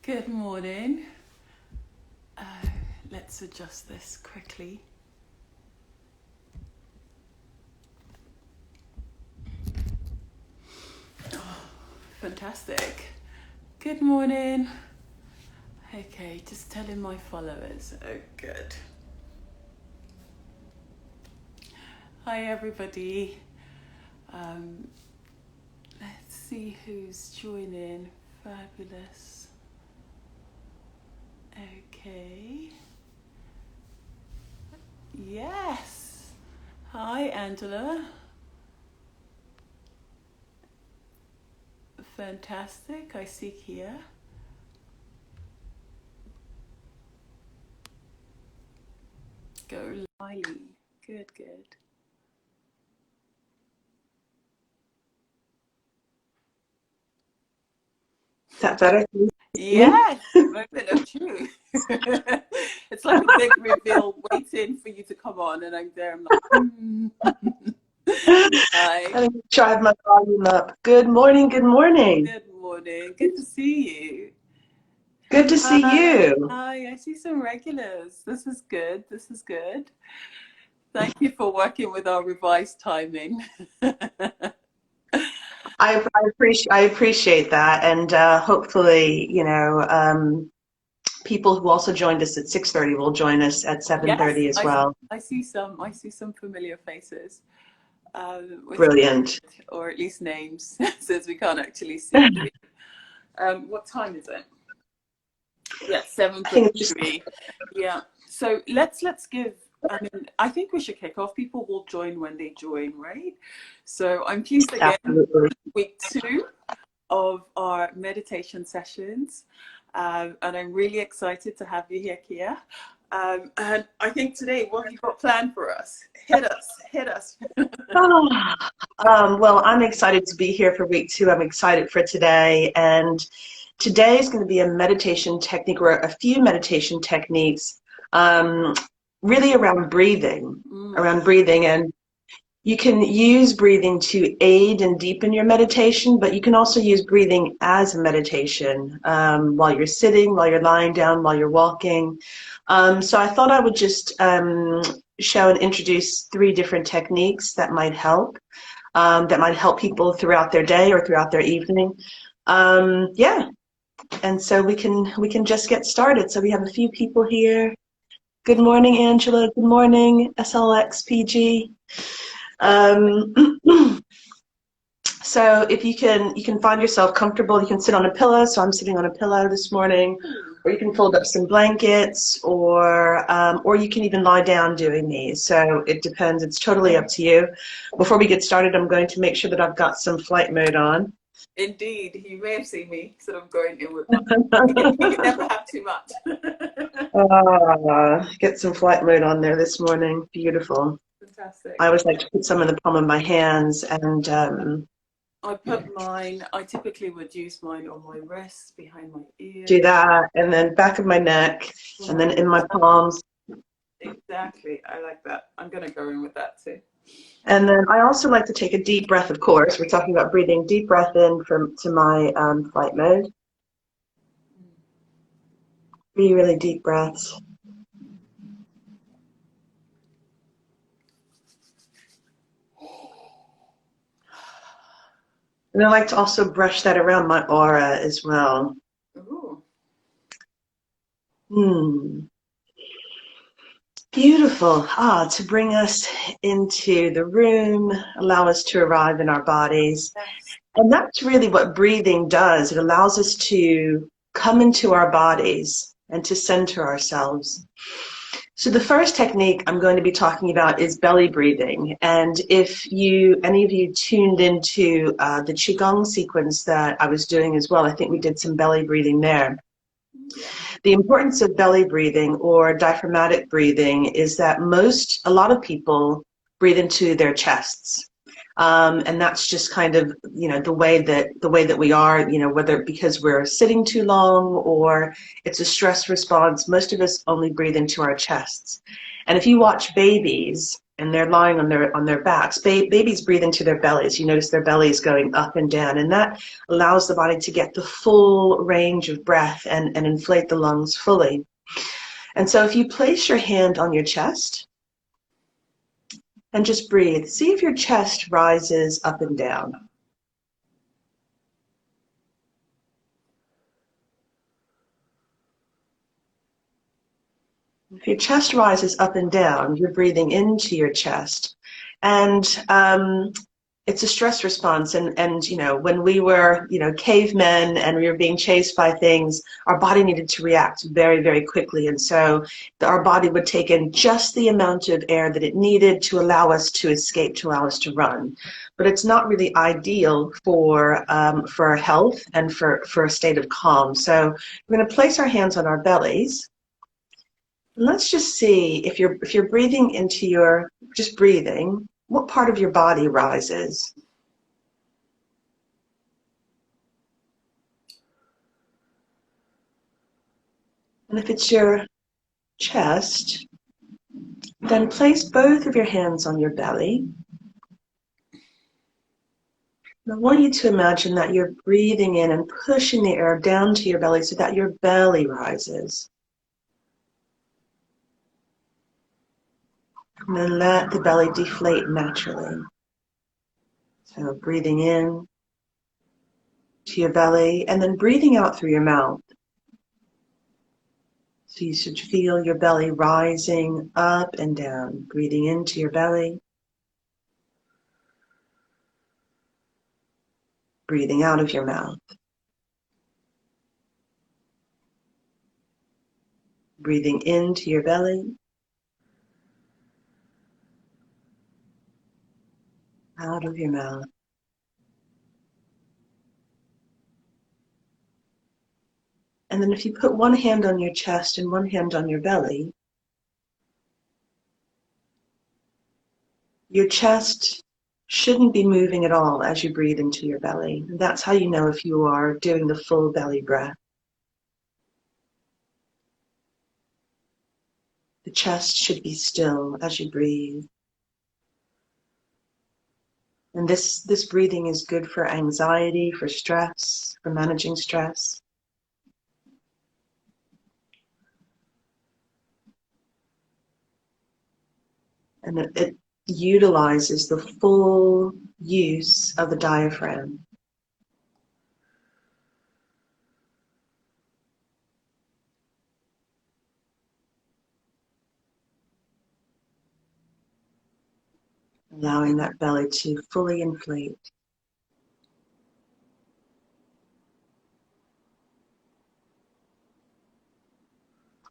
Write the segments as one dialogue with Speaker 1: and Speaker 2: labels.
Speaker 1: Good morning. Let's adjust this quickly. Oh, fantastic. Good morning. Okay, just telling my followers. Oh, good. Hi, everybody. Let's see who's joining. Fabulous. Okay. Yes. Hi, Angela. Fantastic. I see here. Go, Lily. Good, good.
Speaker 2: Is that better?
Speaker 1: Yes, moment of truth. It's like a big reveal waiting for you to come on, and I'm there. I'm like, Hi.
Speaker 2: Let me drive my volume up. Good morning, good morning.
Speaker 1: Good morning. Good to see you.
Speaker 2: Good to see you.
Speaker 1: Hi. I see some regulars. This is good. This is good. Thank you for working with our revised timing.
Speaker 2: I appreciate that, and hopefully, people who also joined us at 6:30 will join us at 7:30
Speaker 1: Yes,
Speaker 2: as well.
Speaker 1: I see some familiar faces.
Speaker 2: Brilliant.
Speaker 1: Or at least names, since we can't actually see. What time is it? Yeah,
Speaker 2: I think it's just
Speaker 1: 7:33. Yeah. So let's give. I think we should kick off. People will join when they join, right? So I'm pleased again.
Speaker 2: absolutely.
Speaker 1: Week 2 of our meditation sessions, and I'm really excited to have you here, Kia. And I think today, what have you got planned for us? Hit us.
Speaker 2: Well, I'm excited to be here for week 2. I'm excited for today, and today is going to be a meditation technique, or a few meditation techniques, really around breathing, and you can use breathing to aid and deepen your meditation, but you can also use breathing as a meditation, while you're sitting, while you're lying down, while you're walking. So I thought I would just show and introduce 3 different techniques that might help people throughout their day or throughout their evening. Yeah, and so we can just get started. So we have a few people here. Good morning, Angela. Good morning, SLXPG. So if you can find yourself comfortable, you can sit on a pillow. So I'm sitting on a pillow this morning, or you can fold up some blankets, or you can even lie down doing these. So it depends. It's totally up to you. Before we get started, I'm going to make sure that I've got some flight mode on.
Speaker 1: Indeed, you may have seen me sort of going in with mine. You can never have too much.
Speaker 2: Get some flight mode on there this morning. Beautiful.
Speaker 1: Fantastic.
Speaker 2: I always like to put some in the palm of my hands, and
Speaker 1: I typically would use mine on my wrists, behind my ears.
Speaker 2: do that, and then back of my neck, and then in my palms.
Speaker 1: Exactly. I like that. I'm going to go in with that too.
Speaker 2: And then I also like to take a deep breath, of course. We're talking about breathing. Deep breath in to my flight mode. 3 really deep breaths. And I like to also brush that around my aura as well.
Speaker 1: Ooh.
Speaker 2: Beautiful. To bring us into the room, allow us to arrive in our bodies. And that's really what breathing does. It allows us to come into our bodies and to center ourselves. So the first technique I'm going to be talking about is belly breathing. And if any of you tuned into the Qigong sequence that I was doing as well, I think we did some belly breathing there. The importance of belly breathing or diaphragmatic breathing is that a lot of people breathe into their chests. And that's just kind of, the way that we are, whether because we're sitting too long or it's a stress response, most of us only breathe into our chests. And if you watch babies and they're lying on their backs, babies breathe into their bellies. You notice their bellies going up and down, and that allows the body to get the full range of breath and inflate the lungs fully. And so if you place your hand on your chest and just breathe, see if your chest rises up and down. If your chest rises up and down, you're breathing into your chest. And it's a stress response. And you know, when we were, you know, cavemen and we were being chased by things, our body needed to react very, very quickly. And so our body would take in just the amount of air that it needed to allow us to escape, to allow us to run. But it's not really ideal for our health and for a state of calm. So we're going to place our hands on our bellies. Let's just see if you're breathing into your, just breathing, what part of your body rises? And if it's your chest, then place both of your hands on your belly. And I want you to imagine that you're breathing in and pushing the air down to your belly so that your belly rises. And then let the belly deflate naturally. So breathing in to your belly and then breathing out through your mouth. So you should feel your belly rising up and down, breathing into your belly, breathing out of your mouth, breathing into your belly, out of your mouth. And then if you put one hand on your chest and one hand on your belly, your chest shouldn't be moving at all as you breathe into your belly. And that's how you know if you are doing the full belly breath. The chest should be still as you breathe. And this breathing is good for anxiety, for stress, for managing stress. And it utilizes the full use of the diaphragm. Allowing that belly to fully inflate.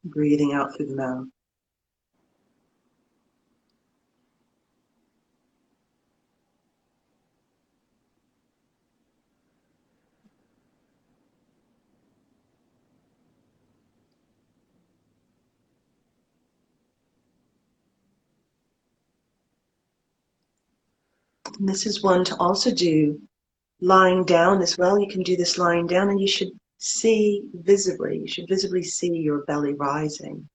Speaker 2: Breathing out through the mouth. And this is one to also do lying down as well. You can do this lying down and you should see visibly, you should visibly see your belly rising.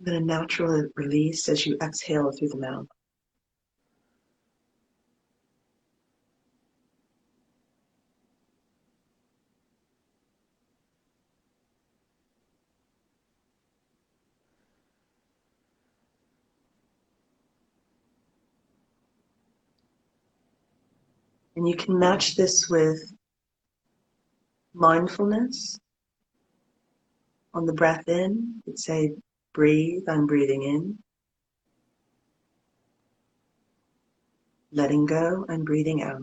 Speaker 2: Then a natural release as you exhale through the mouth. And you can match this with mindfulness on the breath in. You'd say, breathe, I'm breathing in. Letting go, I'm breathing out.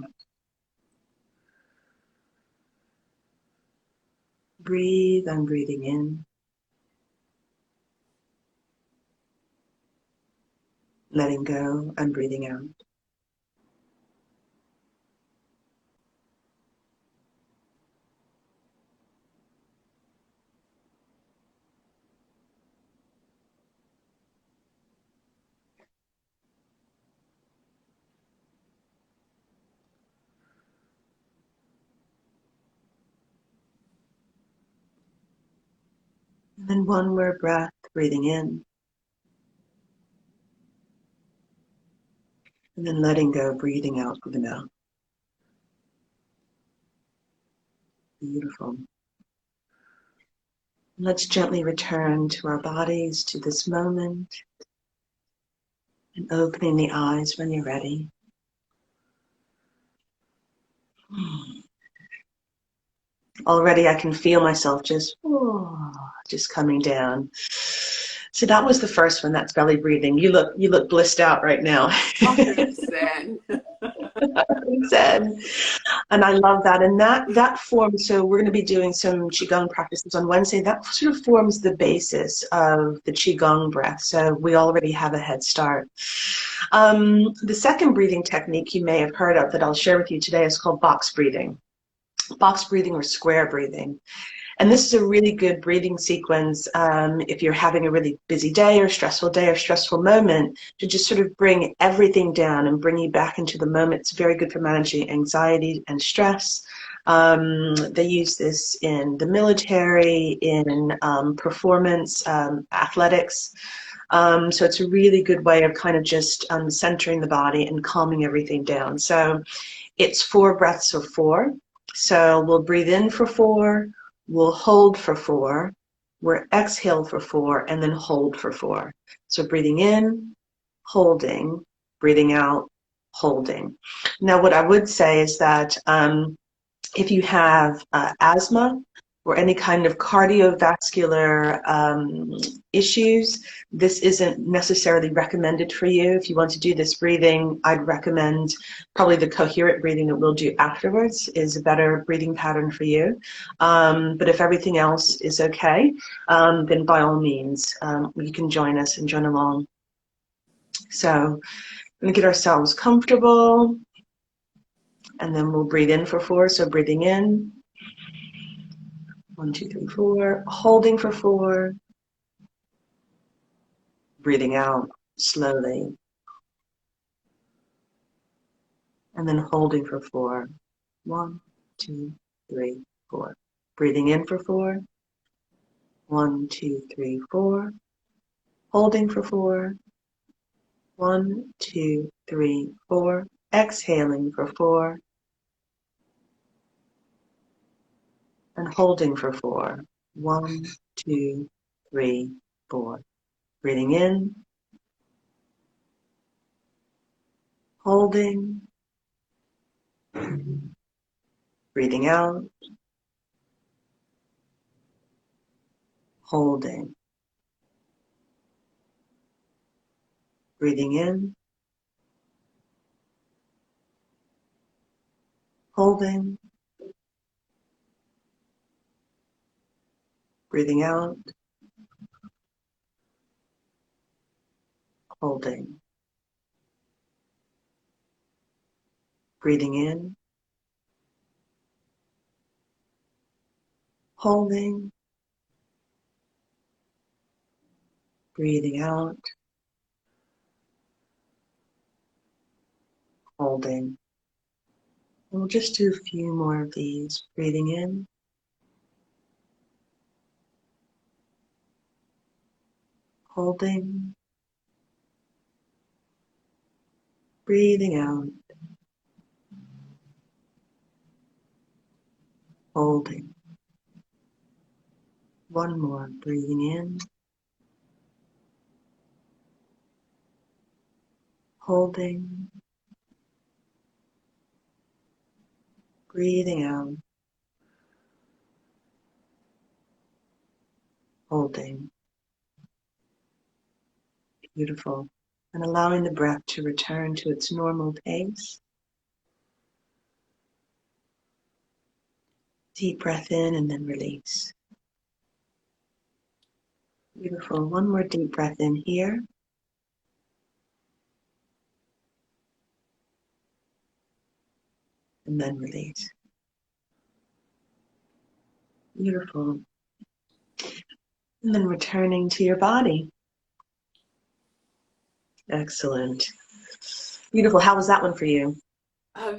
Speaker 2: Breathe, I'm breathing in. Letting go, I'm breathing out. then one more breath, breathing in. And then letting go, breathing out through the mouth. Beautiful. Let's gently return to our bodies, to this moment, and opening the eyes when you're ready. Already I can feel myself just coming down. So that was the first one, that's belly breathing. You look blissed out right now.
Speaker 1: 100%.
Speaker 2: Zen. And I love that. And that forms, so we're going to be doing some Qigong practices on Wednesday. That sort of forms the basis of the Qigong breath. So we already have a head start. The second breathing technique you may have heard of that I'll share with you today is called box breathing. Box breathing or square breathing. And this is a really good breathing sequence if you're having a really busy day or stressful moment, to just sort of bring everything down and bring you back into the moment. It's very good for managing anxiety and stress. They use this in the military, in performance, athletics. So it's a really good way of kind of just centering the body and calming everything down. So it's 4 breaths of 4. So we'll breathe in for 4. We'll hold for 4, we'll exhale for 4, and then hold for 4. So breathing in, holding, breathing out, holding. Now what I would say is that if you have asthma or any kind of cardiovascular issues, this isn't necessarily recommended for you. If you want to do this breathing, I'd recommend probably the coherent breathing that we'll do afterwards is a better breathing pattern for you. But if everything else is okay, then by all means, you can join us and join along. So we're going to get ourselves comfortable, and then we'll breathe in for 4. So breathing in, 1, 2, 3, 4, holding for 4, breathing out slowly, and then holding for 4. 1, 2, 3, 4. Breathing in for 4. 1, 2, 3, 4. Holding for 4. 1, 2, 3, 4. Exhaling for 4. And holding for 4. 1, 2, 3, 4. Breathing in. Holding. Breathing out. Holding. Breathing in. Holding. Breathing out. Holding. Breathing in. Holding. Breathing out. Holding. And we'll just do a few more of these. Breathing in. Holding. Breathing out. Holding. One more. Breathing in. Holding. Breathing out. Holding. Beautiful. And allowing the breath to return to its normal pace. Deep breath in and then release. Beautiful. One more deep breath in here. And then release. Beautiful. And then returning to your body. Excellent. Beautiful. How was that one for you?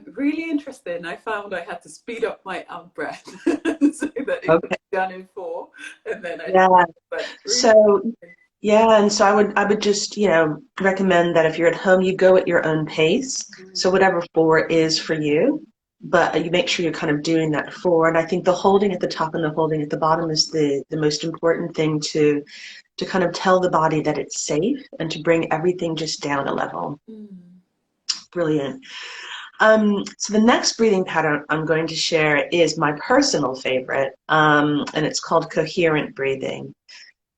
Speaker 1: Really interesting. I found I had to speed up my out breath so that it could
Speaker 2: Okay.
Speaker 1: be done in 4, and then I,
Speaker 2: Yeah.
Speaker 1: but really,
Speaker 2: So yeah, and so I would just, recommend that if you're at home, you go at your own pace. So whatever 4 is for you, but you make sure you're kind of doing that 4. And I think the holding at the top and the holding at the bottom is the most important thing to kind of tell the body that it's safe and to bring everything just down a level. Brilliant. So the next breathing pattern I'm going to share is my personal favorite, and it's called Coherent Breathing.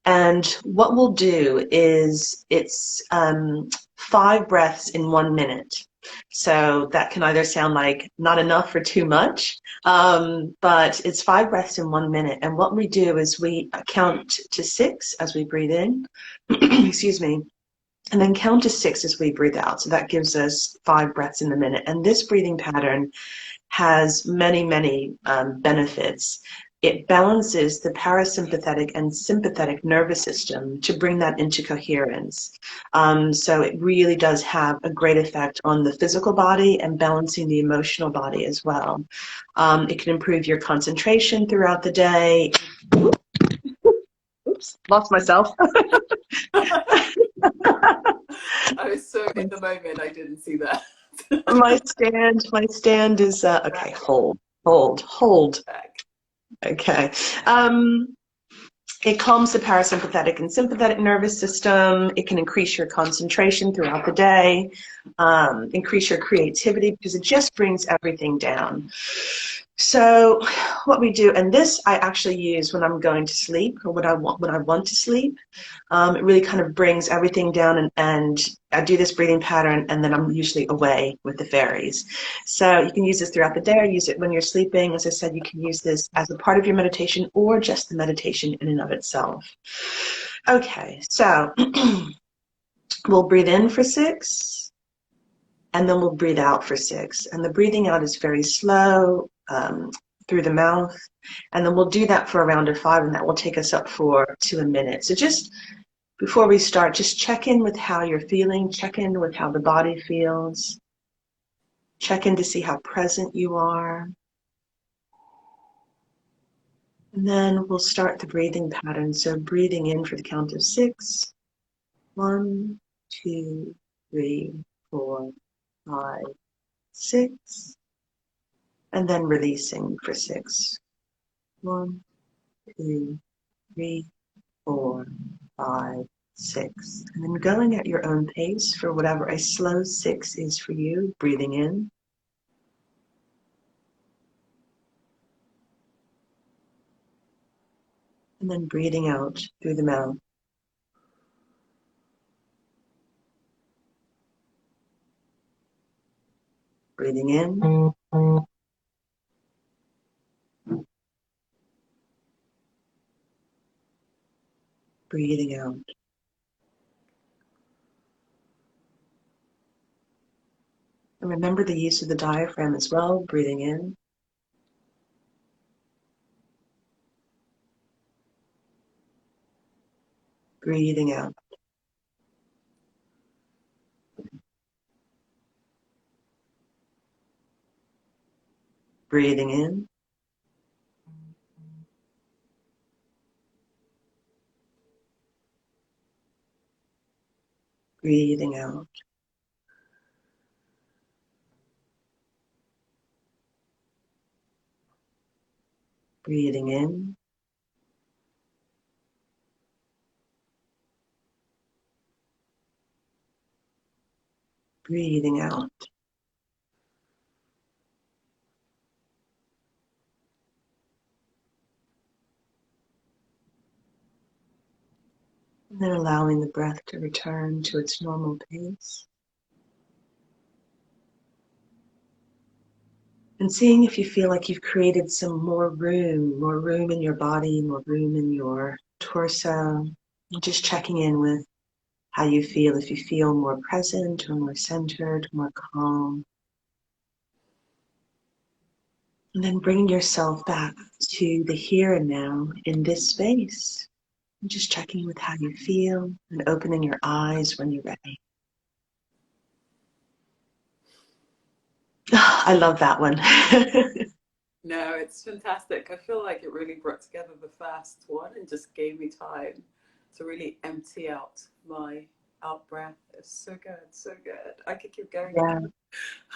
Speaker 2: And what we'll do is it's 5 breaths in 1 minute. So that can either sound like not enough or too much, but it's 5 breaths in 1 minute. And what we do is we count to 6 as we breathe in, excuse me, and then count to 6 as we breathe out. So that gives us 5 breaths in the minute. And this breathing pattern has many, many benefits. It balances the parasympathetic and sympathetic nervous system to bring that into coherence. So it really does have a great effect on the physical body and balancing the emotional body as well. It can improve your concentration throughout the day. Oops, lost myself.
Speaker 1: I was so in the moment, I didn't see that.
Speaker 2: My stand is okay. Hold.
Speaker 1: Back.
Speaker 2: Okay. It calms the parasympathetic and sympathetic nervous system. It can increase your concentration throughout the day, increase your creativity because it just brings everything down. So what we do, and this I actually use when I'm going to sleep or when I want to sleep. It really kind of brings everything down, and I do this breathing pattern, and then I'm usually away with the fairies. So you can use this throughout the day or use it when you're sleeping. As I said, you can use this as a part of your meditation or just the meditation in and of itself. Okay, so we'll breathe in for 6, and then we'll breathe out for 6. And the breathing out is very slow through the mouth. And then we'll do that for a round of 5, and that will take us up to a minute. So just before we start, just check in with how you're feeling, check in with how the body feels, check in to see how present you are. And then we'll start the breathing pattern. So breathing in for the count of 6. 1, 2, 3, 4, 5, 6. And then releasing for 6. 1, 2, 3, 4, 5, 6. And then going at your own pace for whatever a slow 6 is for you, breathing in. And then breathing out through the mouth. Breathing in. Breathing out. And remember the use of the diaphragm as well, breathing in. Breathing out. Breathing in. Breathing out. Breathing in. Breathing out. And then allowing the breath to return to its normal pace. And seeing if you feel like you've created some more room in your body, more room in your torso. And just checking in with how you feel, if you feel more present or more centered, more calm. And then bringing yourself back to the here and now in this space. And just checking with how you feel and opening your eyes when you're ready. I love that one.
Speaker 1: No, it's fantastic. I feel like it really brought together the first one and just gave me time to really empty out my out breath. It's so good, so good. I could keep going.
Speaker 2: Yeah.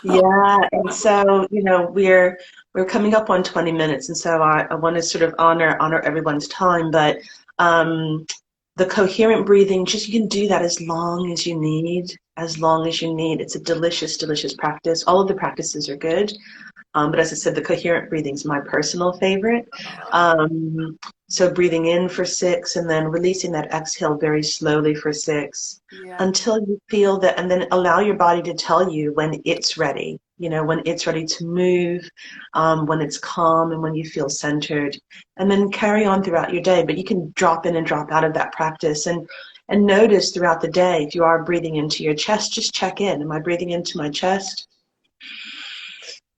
Speaker 2: Yeah, and so, we're coming up on 20 minutes, and so I want to sort of honor everyone's time, but um, the coherent breathing, just you can do that as long as you need, as long as you need. It's a delicious, delicious practice. All of the practices are good. But as I said, the coherent breathing is my personal favorite. Um, so breathing in for 6 and then releasing that exhale very slowly for 6
Speaker 1: Yeah,
Speaker 2: until you feel that, and then allow your body to tell you when it's ready, when it's ready to move, when it's calm and when you feel centered, and then carry on throughout your day. But you can drop in and drop out of that practice and notice throughout the day, if you are breathing into your chest, just check in. Am I breathing into my chest?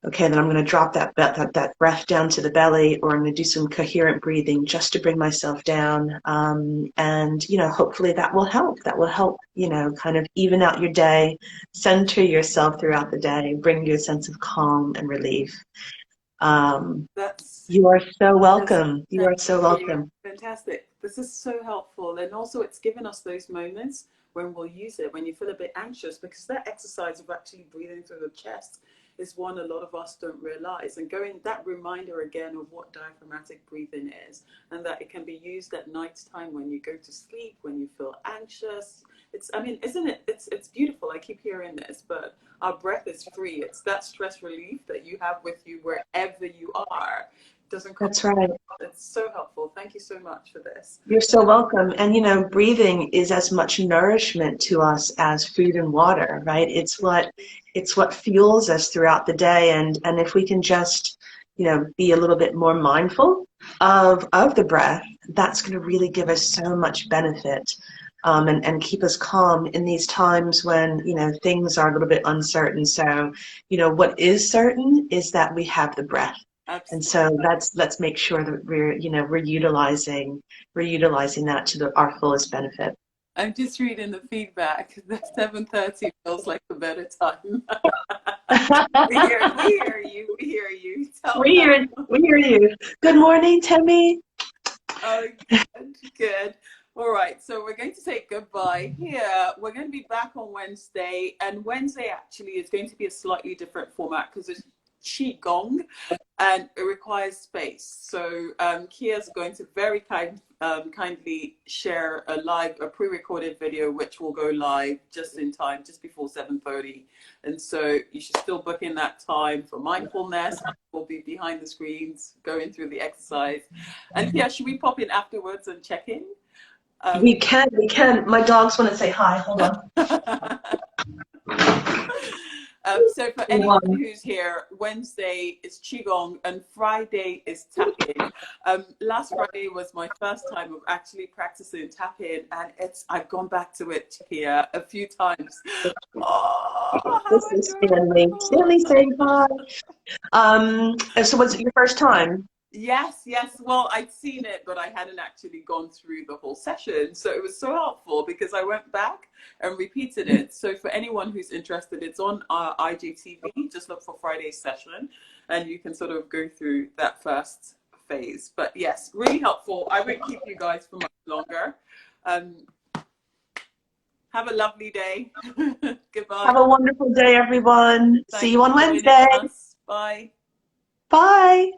Speaker 2: Okay, then I'm going to drop that breath down to the belly, or I'm going to do some coherent breathing just to bring myself down. And, hopefully that will help. That will help, kind of even out your day, center yourself throughout the day, bring you a sense of calm and relief.
Speaker 1: that's
Speaker 2: You are so
Speaker 1: just
Speaker 2: welcome. You
Speaker 1: thank
Speaker 2: are so
Speaker 1: you.
Speaker 2: welcome.
Speaker 1: Fantastic. This is so helpful. And also it's given us those moments when we'll use it, when you feel a bit anxious, because that exercise of actually breathing through the chest is one a lot of us don't realize. And going that reminder again of what diaphragmatic breathing is, and that it can be used at night time when you go to sleep, when you feel anxious. Isn't it? It's beautiful. I keep hearing this, but our breath is free. It's that stress relief that you have with you wherever you are. It doesn't cost.
Speaker 2: That's right.
Speaker 1: It's so helpful. Thank you so much for this.
Speaker 2: You're so welcome. And breathing is as much nourishment to us as food and water, right? It's what fuels us throughout the day. And if we can just, be a little bit more mindful of the breath, that's going to really give us so much benefit. And keep us calm in these times when, things are a little bit uncertain. So, what is certain is that we have the breath. And
Speaker 1: Absolutely.
Speaker 2: so let's make sure that we're utilizing that to our fullest benefit.
Speaker 1: I'm just reading the feedback. The 7:30 feels like a better time. We hear you. We hear you. Tell
Speaker 2: We hear,
Speaker 1: them.
Speaker 2: we hear you. Good morning, Tammy.
Speaker 1: Oh, good, good. All right, so we're going to say goodbye here. We're going to be back on Wednesday, and Wednesday actually is going to be a slightly different format because it's Qigong and it requires space. So Kia's going to very kindly share a pre-recorded video which will go live just in time, just before 7:30. And so you should still book in that time for mindfulness. We'll be behind the screens going through the exercise. And Kia, should we pop in afterwards and check in?
Speaker 2: We can. My dogs want to say hi. Hold on.
Speaker 1: So for anyone who's here, Wednesday is Qigong and Friday is tapping. Last Friday was my first time of actually practicing tapping, and I've gone back to it here a few times. Oh, how
Speaker 2: This is Stanley. Stanley saying hi. So was it your first time?
Speaker 1: Yes, yes. Well, I'd seen it, but I hadn't actually gone through the whole session. So it was so helpful because I went back and repeated it. So for anyone who's interested, it's on our IGTV. Just look for Friday's session and you can sort of go through that first phase. But yes, really helpful. I won't keep you guys for much longer. Have a lovely day. Goodbye.
Speaker 2: Have a wonderful day, everyone.
Speaker 1: Thanks
Speaker 2: See you on
Speaker 1: for joining
Speaker 2: Wednesday.
Speaker 1: us. Bye.
Speaker 2: Bye.